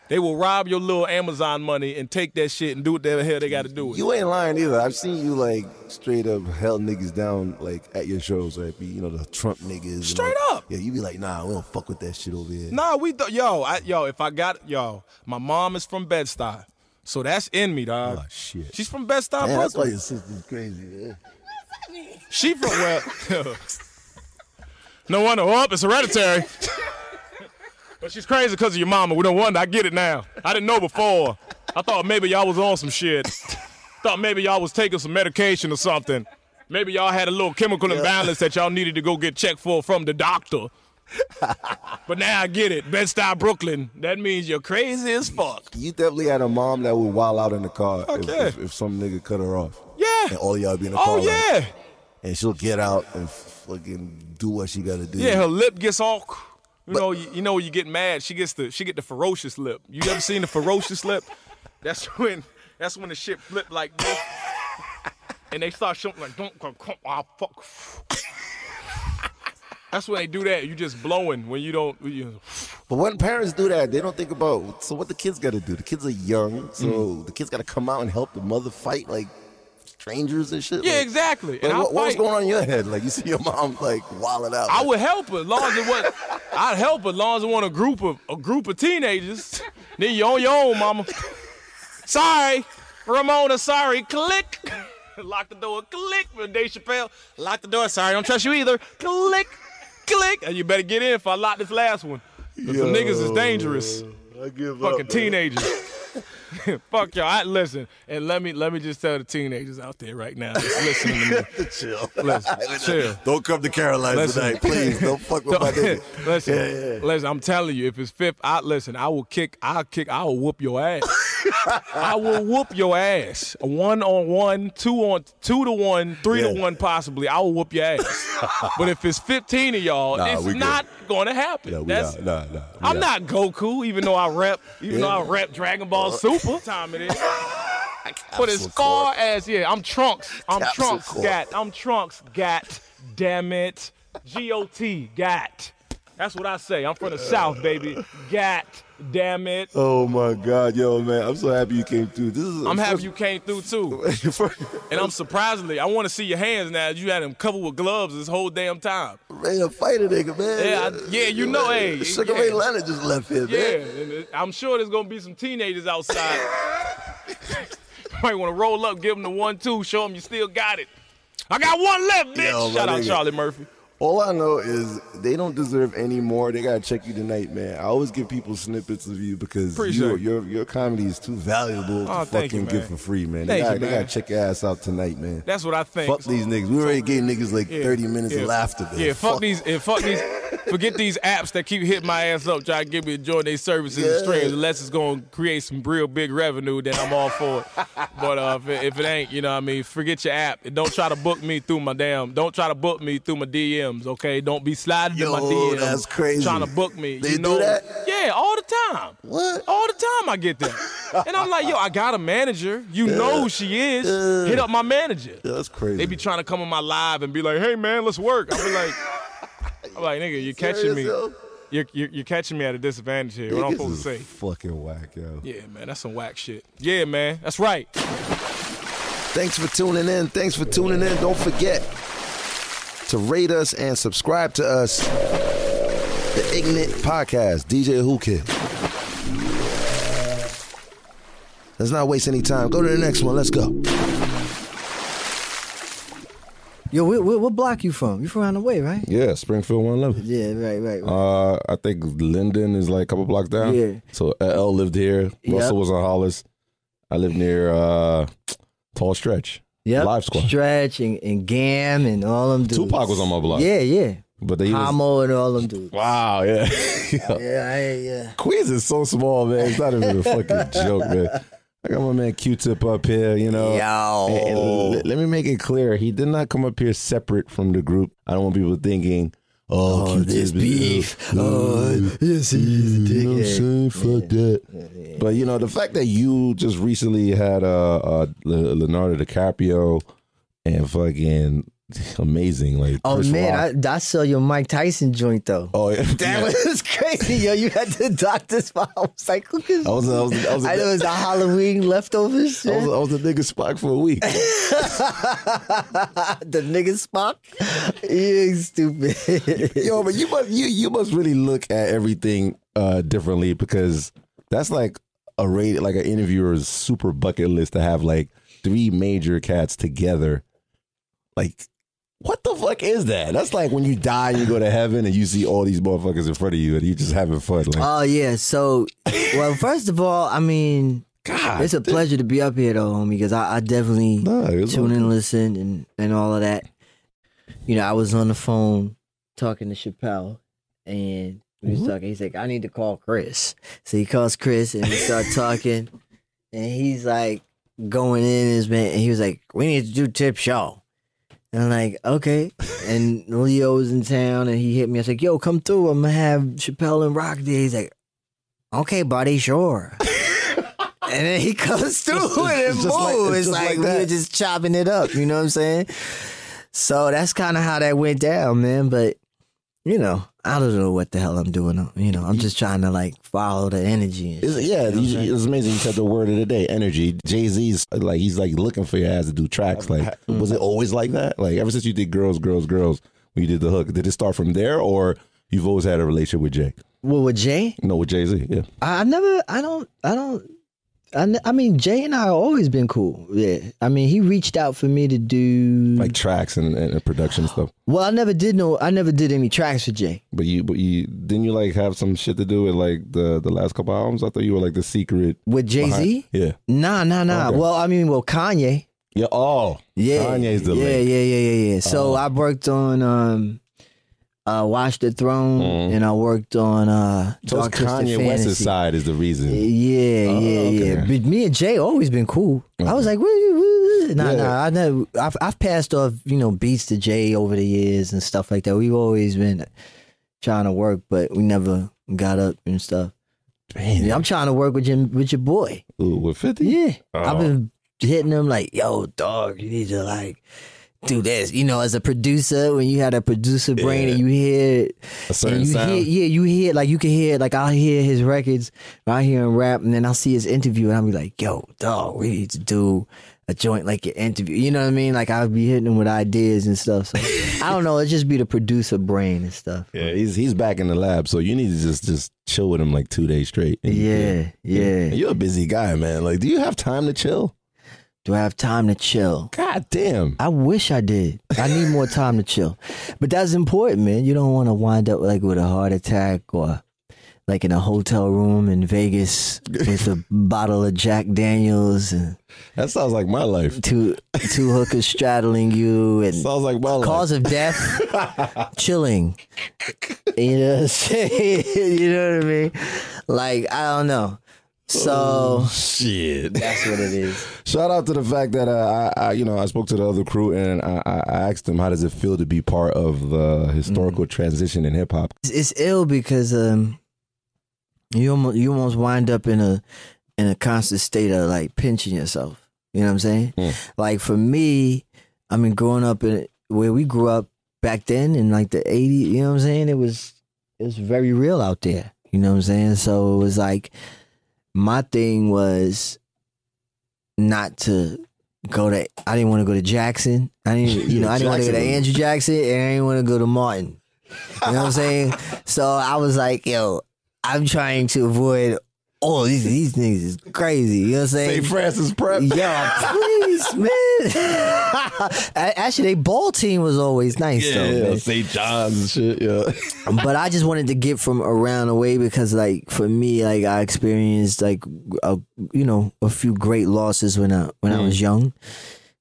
S2: They will rob your little Amazon money and take that shit and do what the hell they got to do with it.
S1: You ain't lying either. I've seen you like straight up held niggas down like at your shows, right? You know, the Trump niggas.
S2: Straight up.
S1: Yeah, you be like, nah, we don't fuck with that shit over here.
S2: Nah, my mom is from Bed-Stuy. So that's in me, dog.
S1: Oh, shit.
S2: She's from Bed-Stuy, Brooklyn.
S1: That's why your sister's crazy, man.
S2: She from, no wonder. It's hereditary. But she's crazy because of your mama. We don't wonder. I get it now. I didn't know before. I thought maybe y'all was on some shit. Thought maybe y'all was taking some medication or something. Maybe y'all had a little chemical imbalance that y'all needed to go get checked for from the doctor. But now I get it. Bed-Stuy, Brooklyn. That means you're crazy as fuck.
S1: You definitely had a mom that would wild out in the car if some nigga cut her off.
S2: Yeah.
S1: And all y'all be in the car.
S2: Oh, yeah.
S1: And she'll get out and fucking do what she gotta do.
S2: Yeah, her lip gets all... You know when you get mad, she get the ferocious lip. You ever seen the ferocious lip? That's when the shit flip like this. And they start showing like, don't come, fuck. That's when they do that. You just blowing when you don't.
S1: But when parents do that, they don't think about, so what the kids got to do? The kids are young, so the kids got to come out and help the mother fight like strangers and shit.
S2: Yeah,
S1: like,
S2: exactly.
S1: And what was going on in your head? Like you see your mom like wilding out.
S2: I would help her as long as it was. I'd help her as long as it wasn't a group of teenagers. Then you're on your own, mama. Sorry, Ramona. Sorry. Click. Lock the door. Click. With Dave Chappelle. Lock the door. Sorry, I don't trust you either. Click. Click. And you better get in if I lock this last one. Because the niggas is dangerous.
S1: I give
S2: fucking
S1: up,
S2: teenagers. Fuck y'all. Listen, and let me just tell the teenagers out there right now that's listening to me.
S1: Chill.
S2: Chill.
S1: Don't come to Carolina tonight, please. Don't fuck with my nigga.
S2: Listen, I'm telling you, if it's fifth, I will whoop your ass. I will whoop your ass. 1-on-1, 2-to-1, 3-to-1 possibly. I will whoop your ass. But if it's 15 of y'all, it's not going to happen. I'm not Goku, even though I rep Dragon Ball Super. Time it is. But as far as I'm Trunks. I'm Trunks. Gat. Damn it. G-O-T. Gat. That's what I say. I'm from the South, baby. Gat. Damn it.
S1: Oh my God, yo, man. I'm so happy you came through.
S2: I'm happy you came through too. And I'm surprisingly, I want to see your hands now. You had them covered with gloves this whole damn time.
S1: Ready to fight a nigga, man.
S2: You know, hey.
S1: Sugar Ray Leonard just left here, man.
S2: Yeah, and I'm sure there's gonna be some teenagers outside. You might want to roll up, give them the 1-2, show them you still got it. I got one left, bitch. Yo, shout out Charlie Murphy.
S1: All I know is they don't deserve any more. They gotta check you tonight, man. I always give people snippets of you because your comedy is too valuable to fucking give for free, man. They gotta check your ass out tonight, man.
S2: That's what I think.
S1: Fuck these niggas. We already gave niggas like 30 minutes of laughter.
S2: Yeah, fuck these. Forget these apps that keep hitting my ass up trying to get me to join their services and streams. Unless it's gonna create some real big revenue, then I'm all for it. But if it ain't, you know what I mean, forget your app. And don't try to book me through my don't try to book me through my DMs, okay? Don't be sliding in my DMs.
S1: That's crazy.
S2: Trying to book me.
S1: They do that?
S2: Yeah, all the time.
S1: What?
S2: All the time I get that. And I'm like, yo, I got a manager. You know who she is. Hit up my manager.
S1: That's crazy.
S2: They be trying to come on my live and be like, hey, man, let's work. I'm like, nigga, you're catching me. You're catching me at a disadvantage here. What I'm supposed to say?
S1: Fucking whack, yo.
S2: Yeah, man, that's some whack shit. Yeah, man, that's right.
S1: Thanks for tuning in. Don't forget to rate us and subscribe to us. The iGnant Podcast, DJ Whoo Kid. Let's not waste any time. Go to the next one. Let's go.
S3: Yo, what block you from? You from around the way, right?
S1: Yeah, Springfield 111.
S3: Yeah, right.
S1: I think Linden is like a couple blocks down.
S3: Yeah.
S1: So L lived here. Russell was on Hollis. I lived near Tall Stretch.
S3: Yep.
S1: Live Squad.
S3: Stretch and Gam and all them dudes.
S1: Tupac was on my block.
S3: Yeah.
S1: But they
S3: Homo and all them dudes.
S1: Wow, yeah.
S3: Yeah.
S1: Queens is so small, man. It's not even a fucking joke, man. I got my man Q-Tip up here, you know.
S3: Yo.
S1: And let me make it clear. He did not come up here separate from the group. I don't want people thinking,
S3: this beef. Yes, he's a dickhead.
S1: Fuck that. Yeah. But, you know, the fact that you just recently had Leonardo DiCaprio and fucking amazing. Like, Chris Rock.
S3: I saw your Mike Tyson joint, though.
S1: Oh, yeah.
S3: That was crazy, yo. You had the doctor's spot. I was like, look at this. I know it was a Halloween leftover shit.
S1: I was the nigga Spock for a week.
S3: The nigga Spock? You stupid.
S1: Yo, but you must really look at everything differently, because that's like an interviewer's super bucket list to have like 3 major cats together. Like, what the fuck is that? That's like when you die and you go to heaven and you see all these motherfuckers in front of you and you just having fun. Like,
S3: oh, yeah. So, well, first of all, I mean,
S1: God,
S3: it's a pleasure to be up here, though, homie, because I definitely tune in, listen, and all of that. You know, I was on the phone talking to Chappelle, and we was talking. He's like, I need to call Chris. So he calls Chris, and we start talking, and he's like going in his man, and he was like, we need to do Tip Show. And I'm like, okay. And Leo was in town, and he hit me. I was like, yo, come through. I'm going to have Chappelle and Rock there. He's like, okay, buddy, sure. And then he comes through and moves. It's like we were just chopping it up. You know what I'm saying? So that's kind of how that went down, man. But, you know, I don't know what the hell I'm doing. You know, I'm just trying to, like, follow the energy. And
S1: it's amazing you said the word of the day, energy. Jay-Z's, like, he's, like, looking for your ass to do tracks. Like, was it always like that? Like, ever since you did Girls, when you did the hook, did it start from there, or you've always had a relationship with Jay?
S3: Well, with Jay?
S1: No, with Jay-Z, yeah.
S3: I mean, Jay and I have always been cool. Yeah. I mean, he reached out for me to do
S1: like tracks and production stuff.
S3: Well, I never did any tracks for Jay.
S1: But you didn't you like have some shit to do with like the last couple albums? I thought you were like the secret
S3: with Jay-Z?
S1: Yeah.
S3: Nah. Okay. Well, Kanye.
S1: Yeah. Oh. Yeah. Kanye's the link.
S3: Yeah. So I worked on Watch the Throne, and I worked on
S1: so Kanye West's side is the reason.
S3: Yeah. But me and Jay always been cool. I was like, I've passed off, you know, beats to Jay over the years and stuff like that. We've always been trying to work, but we never got up and stuff.
S1: Damn.
S3: Yeah, I'm trying to work with your boy.
S1: Ooh, with 50?
S3: Yeah. I've been hitting him like, yo, dog, you need to like do this, you know, as a producer, when you had a producer brain and you hear
S1: a certain sound.
S3: You hear like, you can hear, like, I'll hear his records, I hear him rap, and then I'll see his interview, and I'll be like, yo, dog, we need to do a joint like your interview. You know what I mean? Like, I'll be hitting him with ideas and stuff. So I don't know, it just be the producer brain and stuff.
S1: Yeah, he's back in the lab, so you need to just chill with him like 2 days straight.
S3: Yeah.
S1: And you're a busy guy, man. Like, do you have time to chill?
S3: Do I have time to chill?
S1: God damn.
S3: I wish I did. I need more time to chill. But that's important, man. You don't want to wind up like with a heart attack or like in a hotel room in Vegas with a bottle of Jack Daniels and
S1: that sounds like my life.
S3: Two hookers straddling you and
S1: sounds like my life.
S3: Cause of death, chilling. You know what I'm saying? You know what I mean? Like, I don't know. So
S1: shit,
S3: that's what it is.
S1: Shout out to the fact that I spoke to the other crew and I asked them how does it feel to be part of the historical transition in hip hop.
S3: It's ill because you almost wind up in a constant state of like pinching yourself. You know what I'm saying? Like for me, I mean, growing up in where we grew up back then in like the 80s, you know what I'm saying? It was very real out there. You know what I'm saying? So it was like. My thing was not to go to. I didn't want to go to Jackson. I didn't want to go to Andrew Jackson, and I didn't want to go to Martin. You know what I'm saying? So I was like, yo, I'm trying to avoid. Oh, these niggas is crazy. You know what I'm saying?
S1: St. Francis Prep.
S3: Yo, please, man. Actually, their ball team was always nice, though.
S1: Yeah,
S3: man.
S1: St. John's and shit, yeah.
S3: But I just wanted to get from around the way because, like, for me, like, I experienced, like, a few great losses when I was young,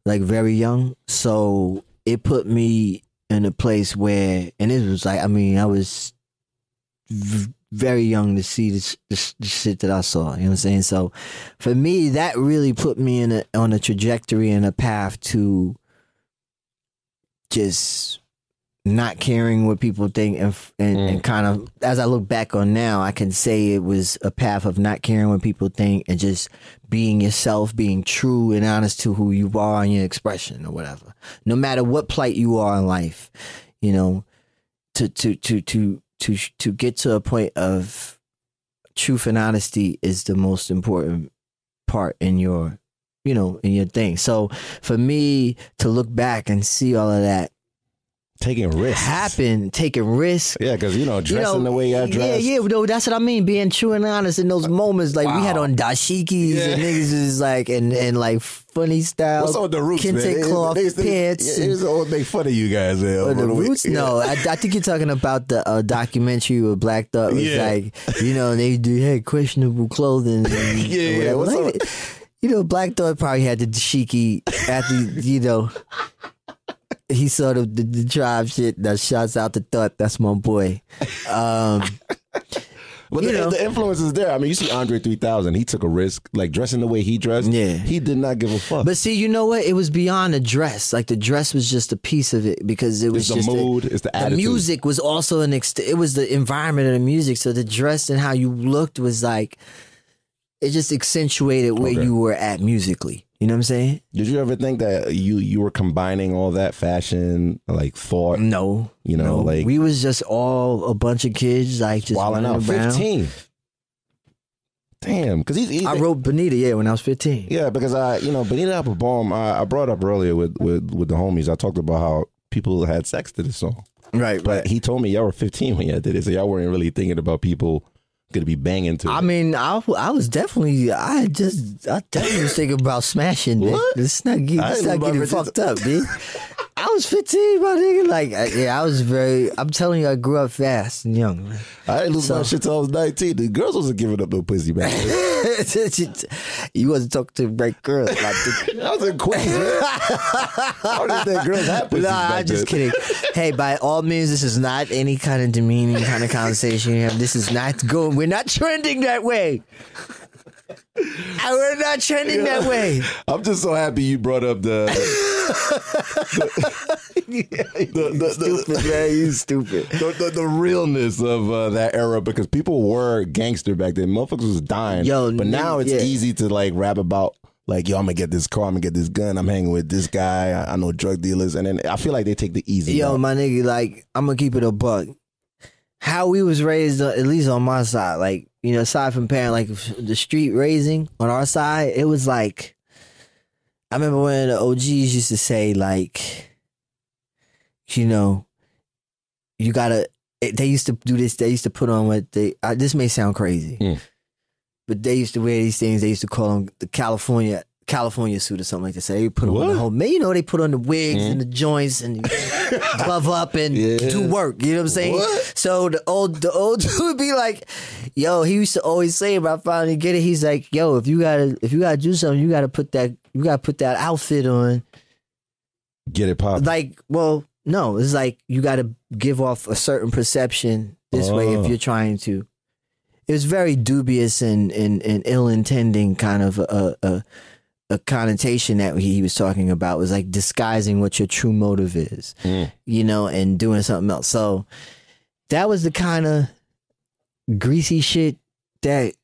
S3: like, very young. So it put me in a place where, and it was like, I mean, I was very young to see this shit that I saw. You know what I'm saying? So for me, that really put me on a trajectory and a path to just not caring what people think and kind of, as I look back on now, I can say it was a path of not caring what people think and just being yourself, being true and honest to who you are and your expression or whatever. No matter what plight you are in life, you know, to get to a point of truth and honesty is the most important part in your, in your thing. So for me to look back and see all of that
S1: taking risks,
S3: taking risks.
S1: Yeah, because dressing the way I dress.
S3: Yeah, that's what I mean. Being true and honest in those moments, like we had on dashikis and niggas is like and like funny style.
S1: What's up with the roots,
S3: kente cloth pants.
S1: It's always make fun of you guys.
S3: The roots? No, I think you're talking about the documentary with Black Thought. It was like, they had questionable clothing.
S1: Yeah, what's
S3: like,
S1: up?
S3: Black Thought probably had the dashiki after, he saw the tribe shit. That shouts out to Thought. That's my boy. But
S1: the influence is there. I mean, you see Andre 3000. He took a risk, like dressing the way he dressed.
S3: Yeah,
S1: he did not give a fuck.
S3: But see, you know what? It was beyond the dress. Like the dress was just a piece of it because it was
S1: just the mood. It's the attitude.
S3: The music was also it was the environment of the music. So the dress and how you looked was like it just accentuated where you were at musically. You know what I'm saying?
S1: Did you ever think that you were combining all that fashion, like thought?
S3: No.
S1: Like
S3: we was just all a bunch of kids, like just
S1: wilding out. 15. Damn, because
S3: I wrote Bonita, when I was 15.
S1: Yeah, because Bonita Applebaum, I brought up earlier with the homies. I talked about how people had sex to this song.
S3: Right.
S1: But he told me y'all were 15 when y'all did it, so y'all weren't really thinking about people gonna be banging to it.
S3: I mean, I was definitely, I definitely was thinking about smashing.
S1: What?
S3: Let's not getting fucked up, dude. I was 15, my nigga. Like, I was I'm telling you, I grew up fast and young, man.
S1: I didn't lose my shit till I was 19. The girls wasn't giving up no pussy back then.
S3: You wasn't talking to the right girls.
S1: I was in Queens, man. I didn't think girls had pussy back
S3: I'm just kidding. Hey, by all means, this is not any kind of demeaning kind of conversation here. This is not going. We're not trending that way. We're not trending that way.
S1: I'm just so happy you brought up
S3: stupid, man. You stupid.
S1: The realness of that era, because people were gangster back then. Motherfuckers was dying. But now it's easy to like rap about like, yo, I'm gonna get this car, I'm gonna get this gun, I'm hanging with this guy, I know drug dealers, and then I feel like they take the easy route.
S3: My nigga, like, I'm gonna keep it a buck. How we was raised, at least on my side, like, aside from parent, like the street raising on our side, it was like, I remember when the OGs used to say, like, you gotta, they used to do this, they used to put on what this may sound crazy, but they used to wear these things, they used to call them the California California suit or something like that. So they put on the whole, man, you know, they put on the wigs and the joints and glove up and do work. You know what I'm saying? What? So the old dude would be like, yo, he used to always say about finally get it. He's like, yo, if you gotta do something, you gotta put that outfit on.
S1: Get it popping.
S3: Like, well, no, it's like you gotta give off a certain perception this way if you're trying to. It was very dubious and ill-intending kind of a connotation that he was talking about. Was like disguising what your true motive is, you know, and doing something else. So that was the kind of greasy shit that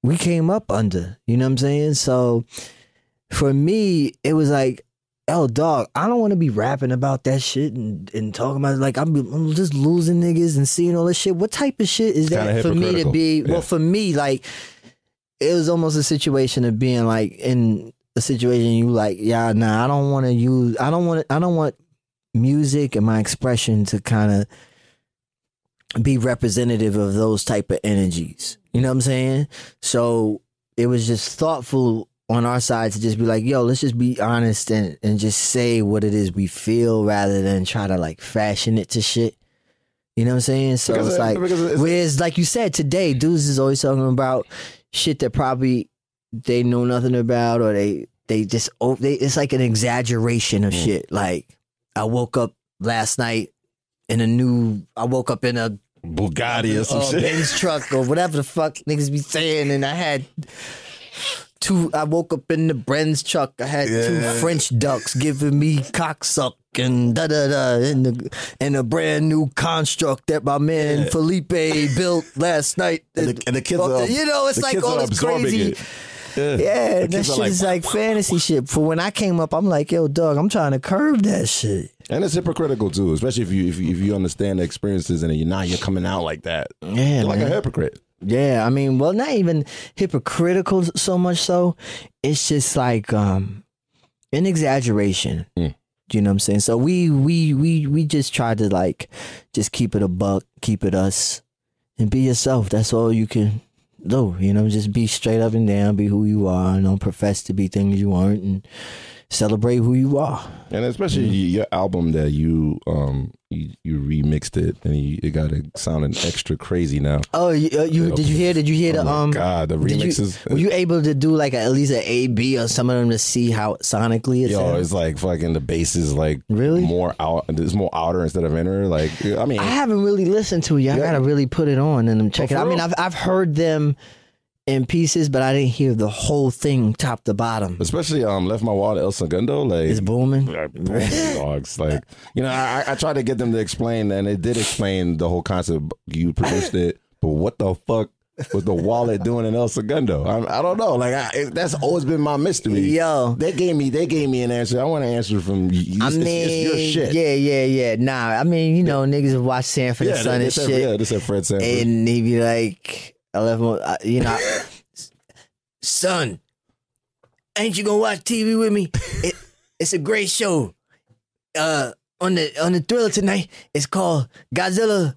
S3: we came up under, you know what I'm saying? So for me, it was like, oh, dog, I don't want to be rapping about that shit and talking about it. Like, I'm just losing niggas and seeing all this shit. What type of shit is that for me to be? Yeah. Well, for me, like, it was almost a situation of being like in a situation you like, yeah, nah, I don't want music and my expression to kind of be representative of those type of energies. You know what I'm saying? So it was just thoughtful on our side to just be like, yo, let's just be honest and just say what it is we feel rather than try to like fashion it to shit. You know what I'm saying? So it's like, whereas like you said today, dudes is always talking about shit that probably they know nothing about, or they it's like an exaggeration of shit. Like, I woke up last night in a
S1: Bugatti or some shit,
S3: Benz truck or whatever the fuck niggas be saying, and I woke up in the Benz truck. I had 2 French ducks giving me cocksuck and and a brand new construct that my man Felipe built last night.
S1: And the kids are,
S3: you know, it's like all this crazy. Yeah, that shit is like fantasy shit. For when I came up, I'm like, yo, dog, I'm trying to curve that shit.
S1: And it's hypocritical too, especially if you understand the experiences and you're coming out like that.
S3: Yeah,
S1: you're like a hypocrite.
S3: Yeah, I mean, well, not even hypocritical so much so. It's just like an exaggeration. You know what I'm saying? So we just try to like just keep it a buck, keep it us, and be yourself. That's all you can do. You know, just be straight up and down, be who you are, and don't profess to be things you aren't, and celebrate who you are.
S1: And especially your album that you remixed it and it got it sounding extra crazy now.
S3: Oh, did you hear the
S1: God, the remixes.
S3: Were you able to do like at least an A, B or some of them to see how sonically it sounds?
S1: It's like fucking the bass is like
S3: really
S1: more out. It's more outer instead of inner. Like, I mean,
S3: I haven't really listened to it yet. I gotta really put it on and check it out. I mean, I've heard them in pieces, but I didn't hear the whole thing top to bottom.
S1: Especially Left My Wallet El Segundo, like
S3: it's booming.
S1: Dogs, like, you know, I tried to get them to explain, and they did explain the whole concept. You produced it, but what the fuck was the wallet doing in El Segundo? I don't know. Like, that's always been my mystery.
S3: Yo,
S1: they gave me an answer. I want an answer from you. It's your shit.
S3: Yeah. Nah, I mean, you know, niggas have watched Sanford and Son and shit.
S1: Yeah, this is Fred Sanford,
S3: and he be like, I left my, you know, son, ain't you gonna watch TV with me? It's a great show. On the Thriller tonight, it's called Godzilla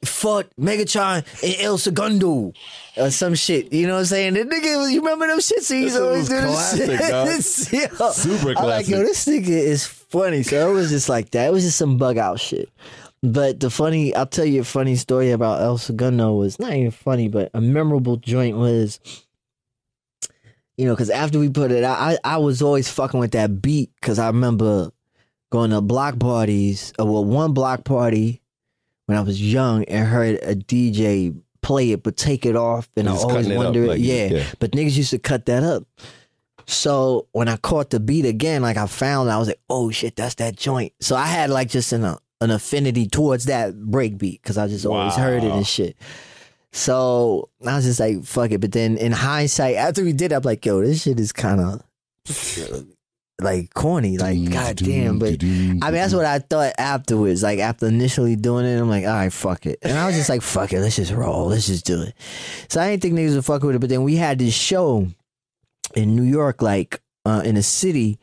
S3: fought Megatron in El Segundo or some shit. You know what I'm saying? The nigga, you remember them shits? He's always doing this shit.
S1: Super classic.
S3: I'm like, yo, this nigga is funny. So it was just like that. It was just some bug out shit. But I'll tell you a funny story about El Segundo was not even funny, but a memorable joint was, you know, because after we put it out, I was always fucking with that beat because I remember going to block parties, one block party when I was young and heard a DJ play it but take it off, and I always wondered, but niggas used to cut that up. So when I caught the beat again, like I found it, I was like, oh shit, that's that joint. So I had like just an affinity towards that break beat because I just always heard it and shit. So I was just like, fuck it. But then in hindsight, after we did it, I'm like, yo, this shit is kind of like corny, like goddamn. But I mean, that's what I thought afterwards. Like after initially doing it, I'm like, all right, fuck it. And I was just like, fuck it, let's just roll, let's just do it. So I didn't think niggas would fuck with it. But then we had this show in New York, like in a city.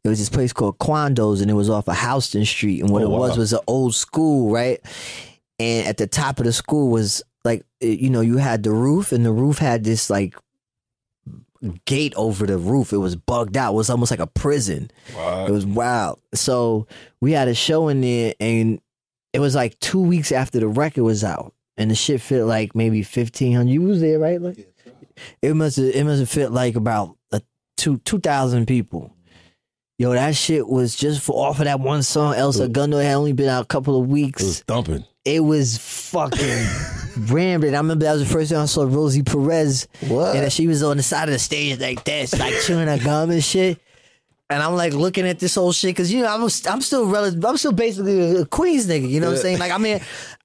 S3: It was this place called Quando's, and it was off of Houston Street. And what was an old school, right? And at the top of the school was like, you know, you had the roof, and the roof had this like gate over the roof. It was bugged out. It was almost like a prison.
S1: What?
S3: It was wild. So we had a show in there, and it was like 2 weeks after the record was out, and the shit fit like maybe 1,500. You was there, right? Like, it must have fit like about 2,000 people. Yo, that shit was just for off of that one song. El Segundo had only been out a couple of weeks.
S1: It was thumping.
S3: It was fucking rambling. I remember that was the first time I saw Rosie Perez.
S1: What?
S3: And she was on the side of the stage like this, like chewing her gum and shit. And I'm like looking at this whole shit because, you know, I'm still basically a Queens nigga. You know what I'm saying? Like, I mean,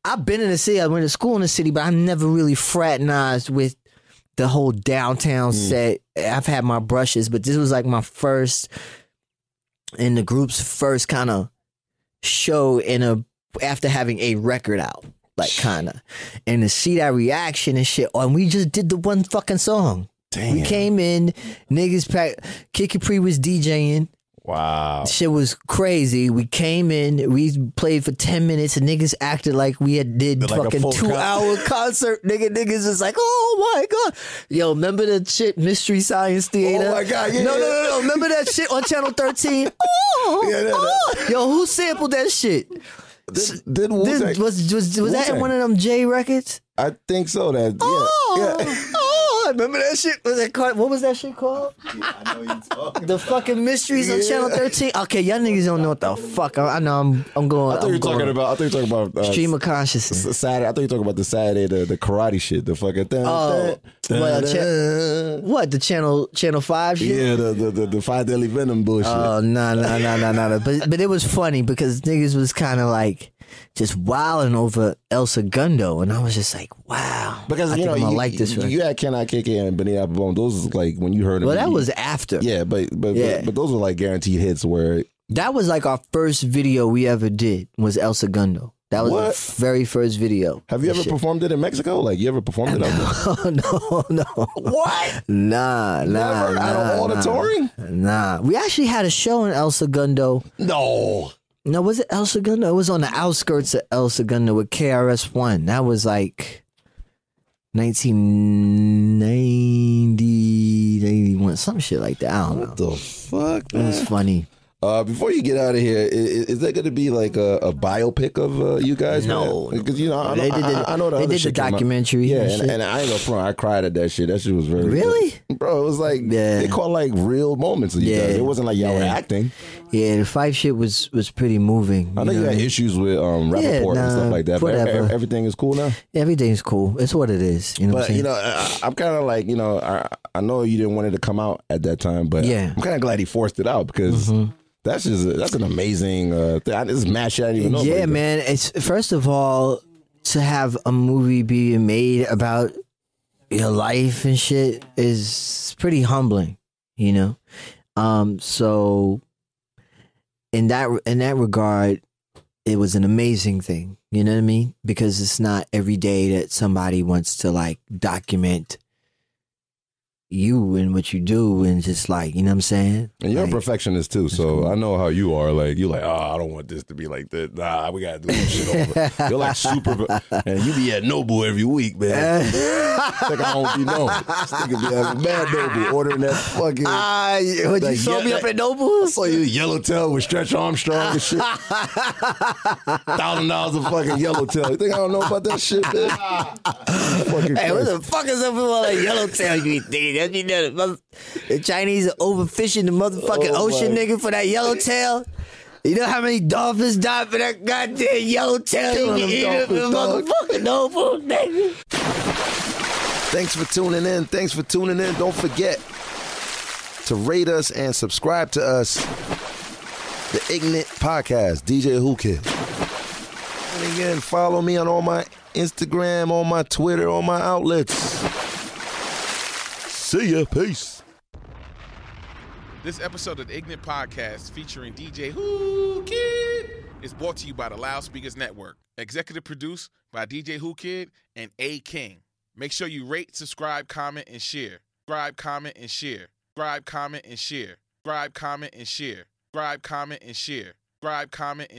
S3: I've been in the city. I went to school in the city, but I never really fraternized with the whole downtown set. I've had my brushes, but this was like my first, and the group's first kind of show after having a record out, like kind of, and to see that reaction and shit. And we just did the one fucking song. Damn. We came in, niggas packed. Kid Capri was DJing.
S1: Wow.
S3: Shit was crazy. We came in, we played for 10 minutes, and niggas acted like we did like fucking 2-hour concert. Niggas was like, oh my God. Yo, remember that shit, Mystery Science Theater?
S1: Oh my God, yeah.
S3: No. Remember that shit on Channel 13? Yo, who sampled that shit?
S1: Was
S3: that in one of them J records?
S1: I think so.
S3: Remember that shit? What was that shit called?
S1: Yeah, I know you're talking.
S3: The fucking Mysteries on Channel 13. Okay, y'all niggas don't know what the fuck. I know I'm going.
S1: I thought you were talking about
S3: stream of consciousness.
S1: Saturday. I thought you were talking about the Saturday, the karate shit, the fucking thing.
S3: What the channel 5 shit?
S1: Yeah, the 5 Deadly Venom bullshit.
S3: Oh no. But it was funny because niggas was kind of like just wilding over El Segundo, and I was just like, wow.
S1: Because
S3: I like this one.
S1: You had Can I Kick It and Benita Applebaum. Those was like when you heard them.
S3: Well, that was after.
S1: Yeah, but those were like guaranteed hits. Where
S3: that was like our first video we ever did was El Segundo. That was the very first video.
S1: Have you ever performed it in Mexico? Like, you ever performed it out there?
S3: No.
S1: What?
S3: Nah.
S1: Never? Out of all the touring?
S3: Nah. We actually had a show in El Segundo. No, was it El Segundo? It was on the outskirts of El Segundo with KRS-One. That was like 1990, 91, some shit like that. I don't know.
S1: What the fuck, man?
S3: It was funny.
S1: Before you get out of here, is there going to be like a biopic of you guys?
S3: No,
S1: because I know
S3: they did the documentary.
S1: Yeah, and I ain't gonna front. I cried at that shit. That shit was very
S3: really,
S1: good. Bro. It was like they caught like real moments of you guys. It wasn't like y'all were acting.
S3: Yeah, the fight shit was pretty moving.
S1: I know you had issues with Rapaport and stuff like that.
S3: Whatever.
S1: But everything is cool now.
S3: Everything's cool. It's what it is. You know what I'm saying?
S1: I'm kind of like I know you didn't want it to come out at that time, but I'm kind of glad he forced it out because. That's an amazing thing. This is mad shit I didn't even know.
S3: Yeah, man. It's first of all to have a movie being made about your life and shit is pretty humbling, you know. So in that regard, it was an amazing thing. You know what I mean? Because it's not every day that somebody wants to like document you and what you do and just like, you know what I'm saying?
S1: And you're
S3: like,
S1: a perfectionist too, so cool. I know how you are. Like, you're like, I don't want this to be like that. Nah, we gotta do this shit over. You're like super, and you be at Noble every week, man. Like I don't be known. This nigga be at Mad Noble ordering that fucking.
S3: What you saw me up at Noble?
S1: I saw you Yellowtail with Stretch Armstrong and shit. $1,000 of fucking Yellowtail. You think I don't know about that shit, man?
S3: Hey, what the fuck is up with all that Yellowtail you thinking? You know, the Chinese are overfishing the motherfucking ocean, nigga, for that yellowtail. You know how many dolphins died for that goddamn yellowtail? You eat it with motherfucking Noble, nigga.
S1: Thanks for tuning in. Don't forget to rate us and subscribe to us. The iGnant Podcast, DJ Whoo Kid. And again, follow me on all my Instagram, on my Twitter, on my outlets. See ya. Peace.
S2: This episode of the iGnant Podcast featuring DJ Whoo Kid is brought to you by the Loudspeakers Network. Executive produced by DJ Whoo Kid and A King. Make sure you rate, subscribe, comment, and share. Subscribe, comment, and share. Subscribe, comment, and share. Subscribe, comment, and share. Subscribe, comment, and share. Subscribe, comment, and